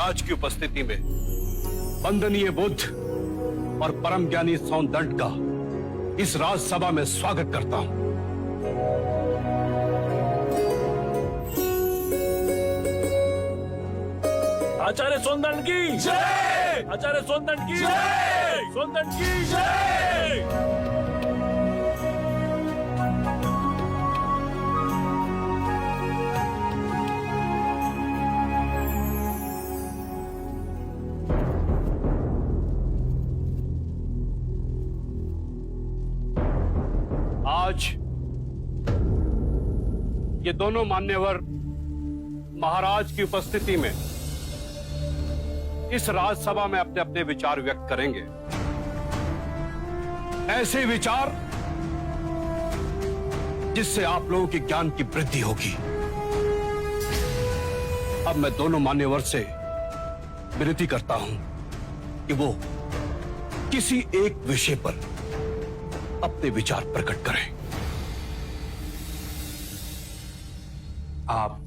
महाराज की उपस्थिति में वंदनीय बुद्ध और परम ज्ञानी सौंदर्य का इस राजसभा में स्वागत करता हूं। आचार्य सौंदर्य की जय! आचार्य सौंदर्य की जय! सौंदर्य की जय! आज ये दोनों मान्यवर महाराज की उपस्थिति में इस राजसभा में अपने अपने विचार व्यक्त करेंगे। ऐसे विचार जिससे आप लोगों के ज्ञान की वृद्धि होगी। अब मैं दोनों मान्यवर से विनती करता हूं कि वो किसी एक विषय पर अपने विचार प्रकट करें। आप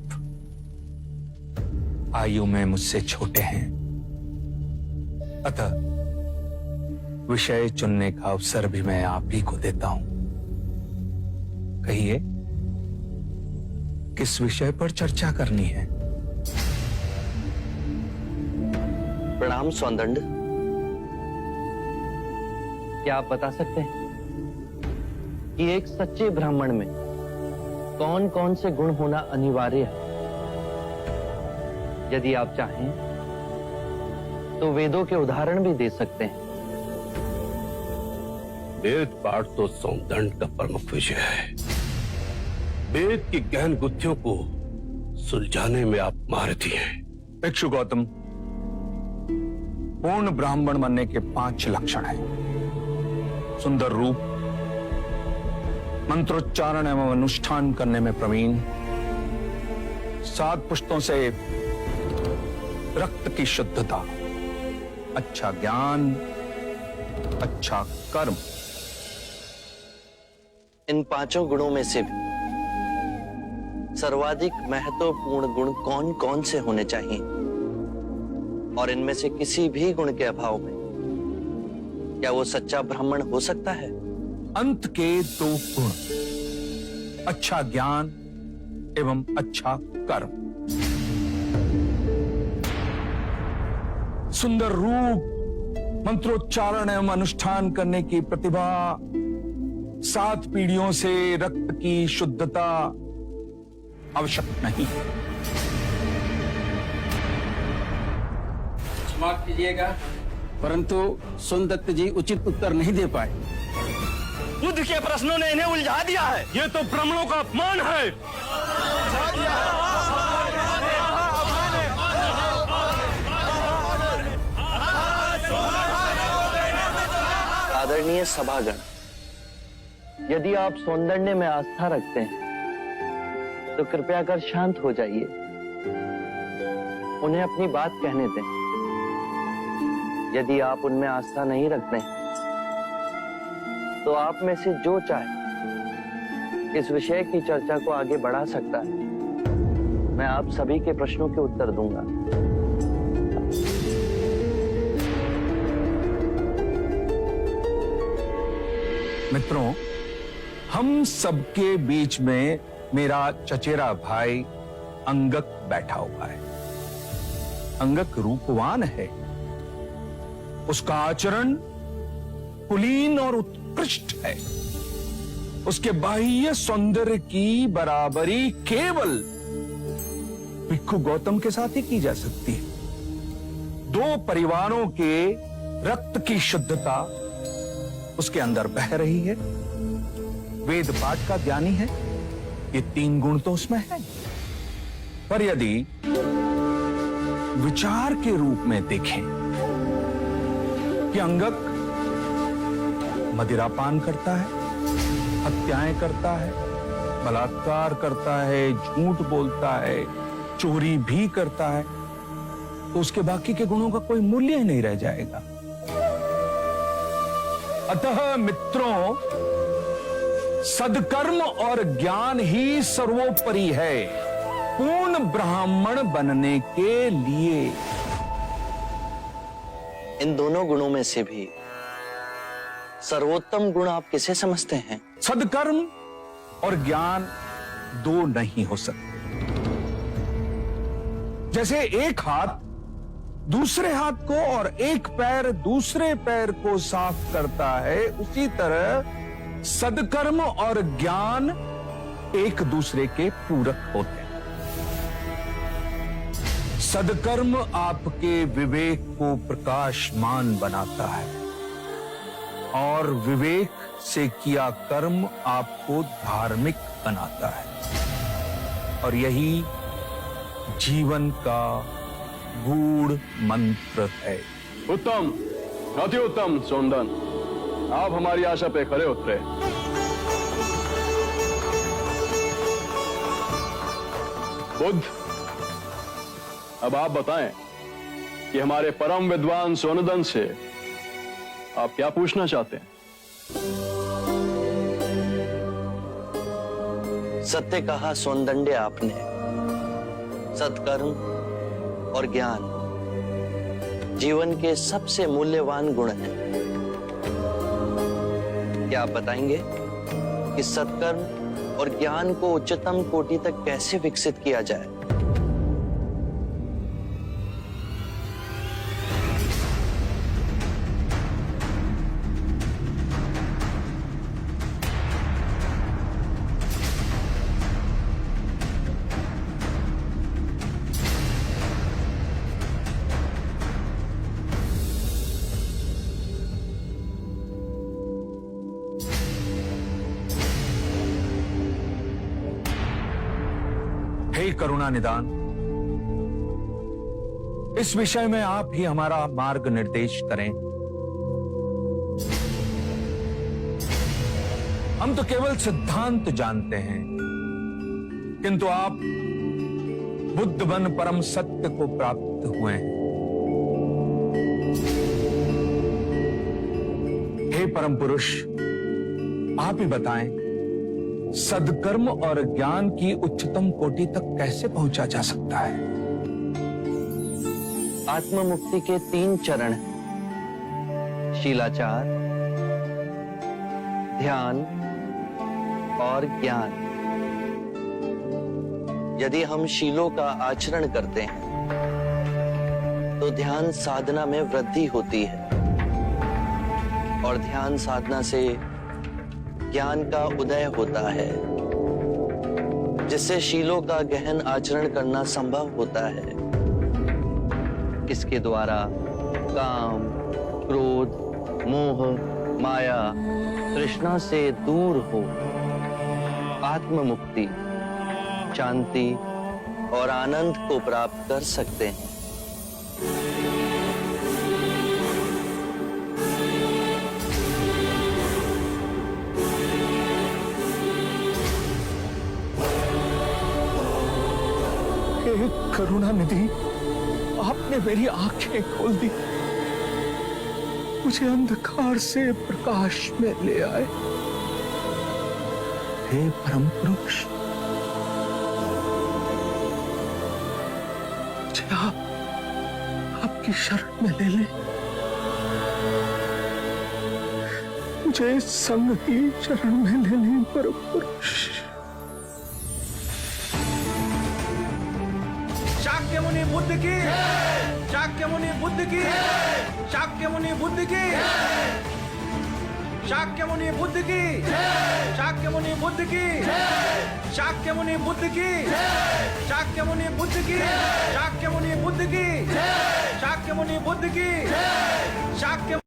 आयु में मुझसे छोटे हैं, अतः विषय चुनने का अवसर भी मैं आप ही को देता हूं। कहिए, किस विषय पर चर्चा करनी है? प्रणाम सौंदर्य। क्या आप बता सकते हैं कि एक सच्चे ब्राह्मण में कौन कौन से गुण होना अनिवार्य है? यदि आप चाहें तो वेदों के उदाहरण भी दे सकते हैं। वेद पाठ तो सौंदर्य का प्रमुख विषय है। वेद की गहन गुत्थियों को सुलझाने में आप महारथी हैं। भिक्षु गौतम, पूर्ण ब्राह्मण बनने के 5 लक्षण हैं। सुंदर रूप, मंत्रोच्चारण एवं अनुष्ठान करने में प्रवीण, 7 पुष्टों से रक्त की शुद्धता, अच्छा ज्ञान, अच्छा कर्म। इन 5 गुणों में से भी सर्वाधिक महत्वपूर्ण गुण कौन कौन से होने चाहिए? और इनमें से किसी भी गुण के अभाव में क्या वो सच्चा ब्राह्मण हो सकता है? अंत के 2 गुण, अच्छा ज्ञान एवं अच्छा कर्म। सुंदर रूप, मंत्रोच्चारण एवं अनुष्ठान करने की प्रतिभा, 7 पीढ़ियों से रक्त की शुद्धता आवश्यक नहीं। क्षमा कीजिएगा, परंतु सोनदत्त जी उचित उत्तर नहीं दे पाए। बुद्ध के प्रश्नों ने इन्हें उलझा दिया है। ये तो ब्राह्मणों का अपमान है। आदरणीय सभागण, यदि आप सौंदर्य में आस्था रखते हैं तो कृपया कर शांत हो जाइए। उन्हें अपनी बात कहने दें। यदि आप उनमें आस्था नहीं रखते हैं तो आप में से जो चाहे इस विषय की चर्चा को आगे बढ़ा सकता है। मैं आप सभी के प्रश्नों के उत्तर दूंगा। मित्रों, हम सबके बीच में मेरा चचेरा भाई अंगक बैठा हुआ है। अंगक रूपवान है, उसका आचरण कुलीन और उत्कृष्ट है। उसके बाह्य सौंदर्य की बराबरी केवल भिक्षु गौतम के साथ ही की जा सकती है। 2 परिवारों के रक्त की शुद्धता उसके अंदर बह रही है। वेद पाठ का ज्ञानी है। ये 3 गुण तो उसमें है। पर यदि विचार के रूप में देखें कि अंगक मदिरापान करता है, हत्याएं करता है, बलात्कार करता है, झूठ बोलता है, चोरी भी करता है, तो उसके बाकी के गुणों का कोई मूल्य ही नहीं रह जाएगा। अतः मित्रों, सदकर्म और ज्ञान ही सर्वोपरि है पूर्ण ब्राह्मण बनने के लिए। इन दोनों गुणों में से भी सर्वोत्तम गुण आप किसे समझते हैं? सदकर्म और ज्ञान दो नहीं हो सकते। जैसे एक हाथ दूसरे हाथ को और एक पैर दूसरे पैर को साफ करता है, उसी तरह सदकर्म और ज्ञान एक दूसरे के पूरक होते हैं। सदकर्म आपके विवेक को प्रकाशमान बनाता है और विवेक से किया कर्म आपको धार्मिक बनाता है, और यही जीवन का गूढ़ मंत्र है। उत्तम, अति उत्तम सोनदन, आप हमारी आशा पे खरे उतरे। बुद्ध, अब आप बताएं कि हमारे परम विद्वान सोनदन से आप क्या पूछना चाहते हैं? सत्य कहा सोनदंडे आपने। सत्कर्म और ज्ञान जीवन के सबसे मूल्यवान गुण हैं। क्या आप बताएंगे कि सत्कर्म और ज्ञान को उच्चतम कोटि तक कैसे विकसित किया जाए? हे करुणा निदान, इस विषय में आप ही हमारा मार्ग निर्देश करें। हम तो केवल सिद्धांत जानते हैं, किंतु आप बुद्ध बन परम सत्य को प्राप्त हुए हैं। हे परम पुरुष, आप ही बताएं, सदकर्म और ज्ञान की उच्चतम कोटि तक कैसे पहुंचा जा सकता है? आत्म मुक्ति के 3 चरण हैं: शीलाचार, ध्यान और ज्ञान। यदि हम शीलों का आचरण करते हैं तो ध्यान साधना में वृद्धि होती है, और ध्यान साधना से ज्ञान का उदय होता है, जिससे शीलों का गहन आचरण करना संभव होता है। इसके द्वारा काम, क्रोध, मोह, माया, तृष्णा से दूर हो आत्म मुक्ति, शांति और आनंद को प्राप्त कर सकते हैं। हे करुणा निधि, आपने मेरी आंखें खोल दी, मुझे अंधकार से प्रकाश में ले आए। हे परम पुरुष, मुझे आपकी शरण में ले ले। मुझे संग ही शरण में ले ले परम पुरुष। शाक्य मुनि बुद्ध की, शाक्य मुनि बुद्ध की, शाक्य मुनि बुद्ध की, शाक्य मुनि बुद्ध की, शाक्य मुनि बुद्ध की, शाक्य मुनि बुद्ध की, शाक्य मुनि बुद्ध की, शाक्य मुनि बुद्ध की, शाक्य मुनि बुद्ध की, शाक्य